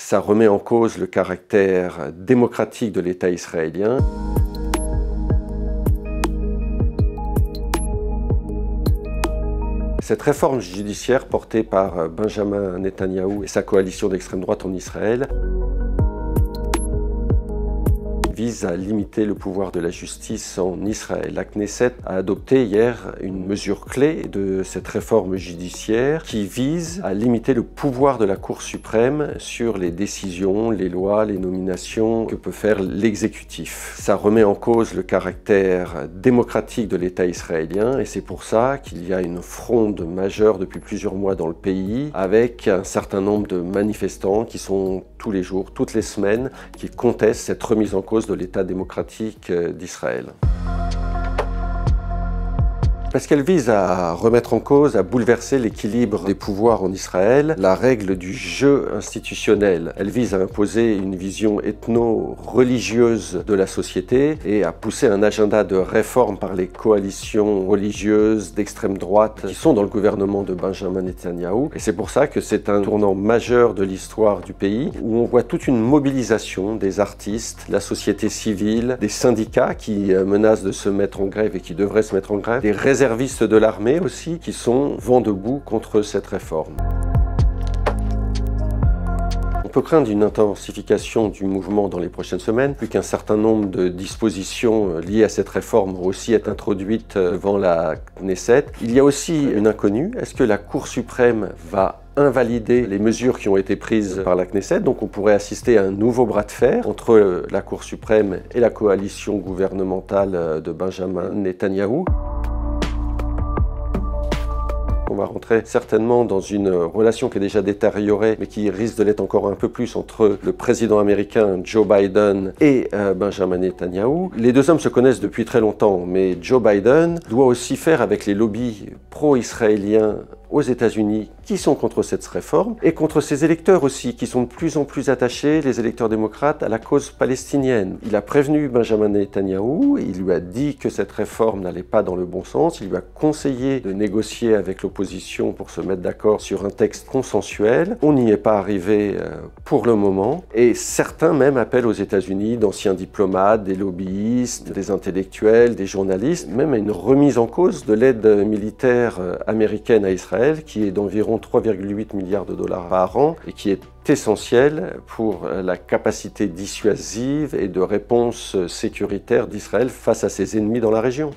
Ça remet en cause le caractère démocratique de l'État israélien. Cette réforme judiciaire portée par Benjamin Netanyahou et sa coalition d'extrême droite en Israël vise à limiter le pouvoir de la justice en Israël. La Knesset a adopté hier une mesure clé de cette réforme judiciaire qui vise à limiter le pouvoir de la Cour suprême sur les décisions, les lois, les nominations que peut faire l'exécutif. Ça remet en cause le caractère démocratique de l'État israélien et c'est pour ça qu'il y a une fronde majeure depuis plusieurs mois dans le pays avec un certain nombre de manifestants qui sont tous les jours, toutes les semaines, qui contestent cette remise en cause de l'État démocratique d'Israël. Parce qu'elle vise à remettre en cause, à bouleverser l'équilibre des pouvoirs en Israël, la règle du jeu institutionnel. Elle vise à imposer une vision ethno-religieuse de la société et à pousser un agenda de réforme par les coalitions religieuses d'extrême droite qui sont dans le gouvernement de Benjamin Netanyahou. Et c'est pour ça que c'est un tournant majeur de l'histoire du pays où on voit toute une mobilisation des artistes, la société civile, des syndicats qui menacent de se mettre en grève et qui devraient se mettre en grève, des réservistes de l'armée aussi qui sont vent debout contre cette réforme. On peut craindre une intensification du mouvement dans les prochaines semaines, vu qu'un certain nombre de dispositions liées à cette réforme vont aussi être introduites devant la Knesset. Il y a aussi une inconnue. Est-ce que la Cour suprême va invalider les mesures qui ont été prises par la Knesset? Donc on pourrait assister à un nouveau bras de fer entre la Cour suprême et la coalition gouvernementale de Benjamin Netanyahou. On va rentrer certainement dans une relation qui est déjà détériorée, mais qui risque de l'être encore un peu plus entre le président américain Joe Biden et Benjamin Netanyahou. Les deux hommes se connaissent depuis très longtemps, mais Joe Biden doit aussi faire avec les lobbies pro-israéliens aux États-Unis qui sont contre cette réforme et contre ses électeurs aussi qui sont de plus en plus attachés, les électeurs démocrates, à la cause palestinienne. Il a prévenu Benjamin Netanyahou, il lui a dit que cette réforme n'allait pas dans le bon sens, il lui a conseillé de négocier avec l'opposition pour se mettre d'accord sur un texte consensuel. On n'y est pas arrivé pour le moment et certains même appellent aux États-Unis d'anciens diplomates, des lobbyistes, des intellectuels, des journalistes, même à une remise en cause de l'aide militaire américaine à Israël qui est d'environ 3,8 milliards de dollars par an et qui est essentiel pour la capacité dissuasive et de réponse sécuritaire d'Israël face à ses ennemis dans la région.